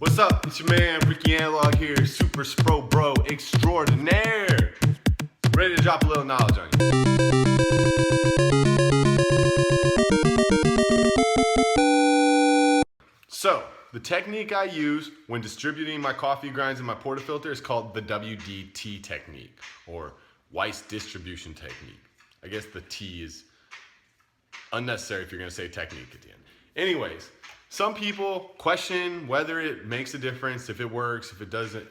What's up? It's your man Ricky Analog here, Super Spro Bro Extraordinaire. Ready to drop a little knowledge on you. So, the technique I use when distributing my coffee grinds in my portafilter is called the WDT technique, or Weiss distribution technique. I guess the T is unnecessary if you're going to say technique at the end. Anyways, some people question whether it makes a difference, if it works, if it doesn't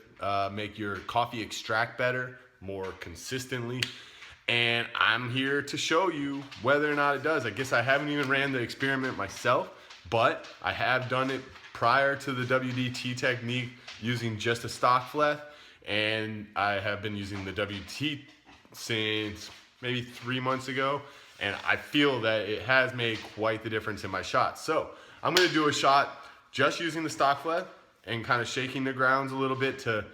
make your coffee extract better, more consistently. And I'm here to show you whether or not it does. I guess I haven't even ran the experiment myself, but I have done it prior to the WDT technique using just a Stockfleth, and I have been using the WDT since maybe 3 months ago, and I feel that it has made quite the difference in my shots. So I'm gonna do a shot just using the Stockfleth and kind of shaking the grounds a little bit to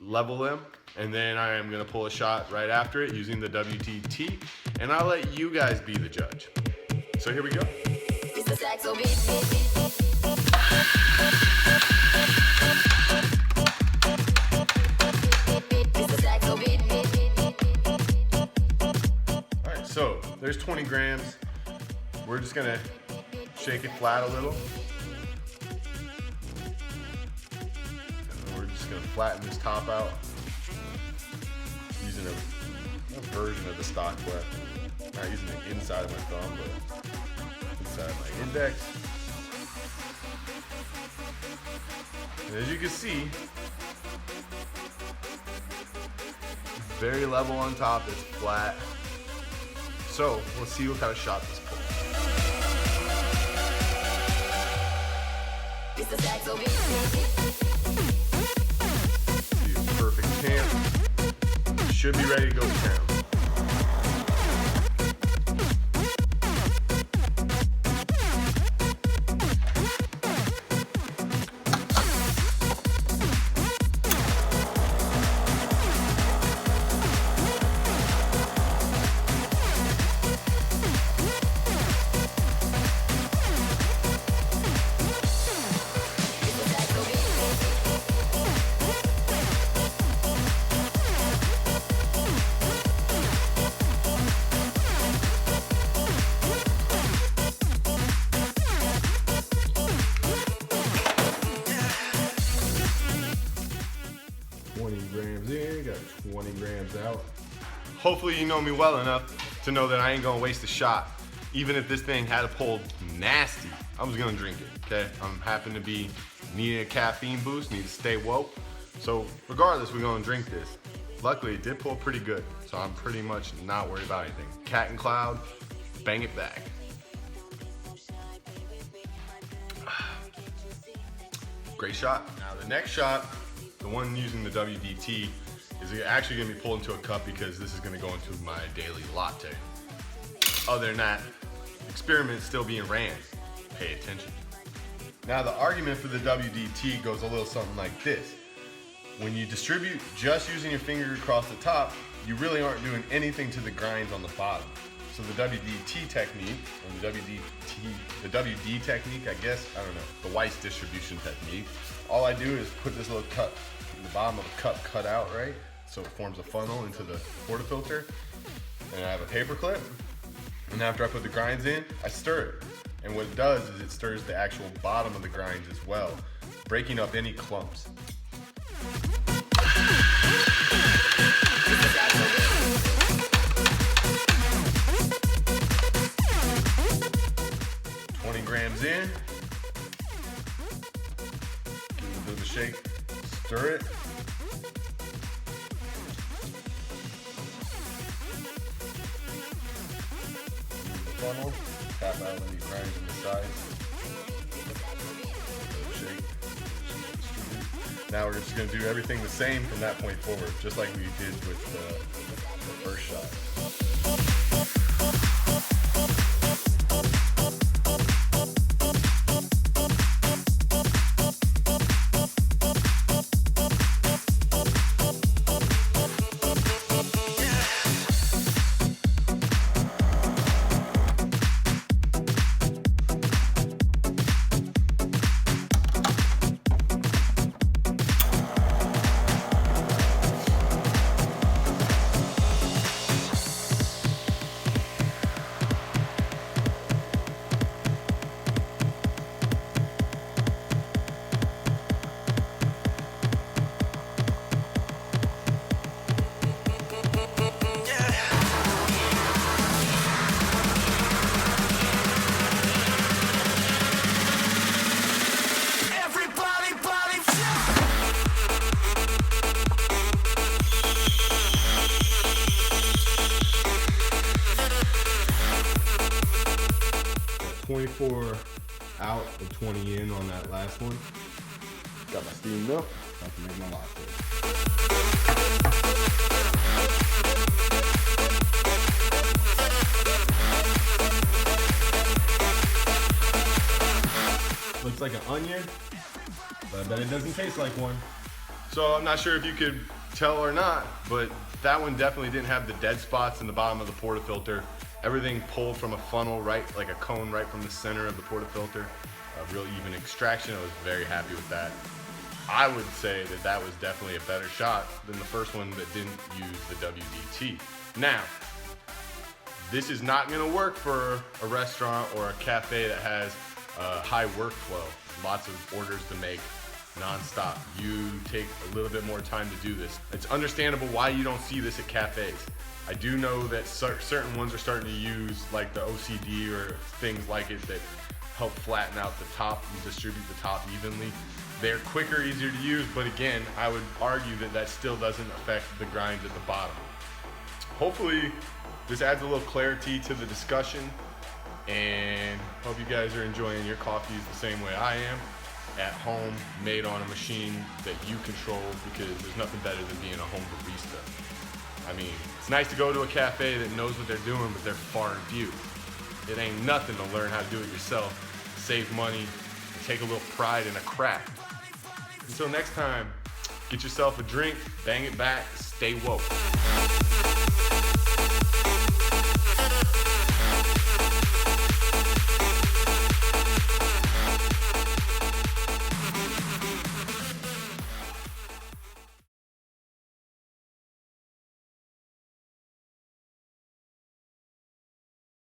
level them. And then I am gonna pull a shot right after it using the WDT, and I'll let you guys be the judge. So here we go. All right, so there's 20 grams. We're just gonna shake it flat a little. And then we're just gonna flatten this top out using a version of the Stockfleth. Not using the inside of my thumb, but inside of my index. And as you can see, it's very level on top, it's flat. So let's see what kind of shot this pulls. See, perfect champ. Should be ready to go to town. Grams in, got 20 grams out. Hopefully you know me well enough to know that I ain't gonna waste a shot. Even if this thing had a pull nasty, I was gonna drink it, okay? I'm happen to be needing a caffeine boost, need to stay woke. So regardless, we're gonna drink this. Luckily, it did pull pretty good, so I'm pretty much not worried about anything. Cat and cloud, bang it back. Great shot. Now the next shot, the one using the WDT, is actually gonna be pulled into a cup because this is gonna go into my daily latte. Other than that, experiment's still being ran. Pay attention. Now the argument for the WDT goes a little something like this. When you distribute just using your finger across the top, you really aren't doing anything to the grinds on the bottom. So the WDT technique, or the WD technique, I guess, I don't know, the Weiss distribution technique, all I do is put this little cup, the bottom of the cup cut out, right? So it forms a funnel into the portafilter. And I have a paper clip. And after I put the grinds in, I stir it. And what it does is it stirs the actual bottom of the grinds as well, breaking up any clumps. Grams in, give it a bit of a shake, stir it. Use the funnel, tap out any grinds on the sides. Shake. Now we're just going to do everything the same from that point forward, just like we did with the first shot. 24 out of 20 in on that last one. Got my steamed milk. I can make my latte. Looks like an onion, but I bet it doesn't taste like one. So I'm not sure if you could tell or not, but that one definitely didn't have the dead spots in the bottom of the portafilter. Everything pulled from a funnel, right, like a cone right from the center of the portafilter. A real even extraction. I was very happy with that. I would say that that was definitely a better shot than the first one that didn't use the WDT. Now, this is not gonna work for a restaurant or a cafe that has high workflow, lots of orders to make non-stop. You take a little bit more time to do this. It's understandable why you don't see this at cafes. I do know that certain ones are starting to use like the OCD or things like it that help flatten out the top and distribute the top evenly. They're quicker, easier to use, but again, I would argue that that still doesn't affect the grind at the bottom. Hopefully, this adds a little clarity to the discussion, and hope you guys are enjoying your coffees the same way I am, at home, made on a machine that you control, because there's nothing better than being a home barista. I mean, it's nice to go to a cafe that knows what they're doing, but they're far and few. It ain't nothing to learn how to do it yourself, save money, and take a little pride in a craft. Until next time, get yourself a drink, bang it back, stay woke.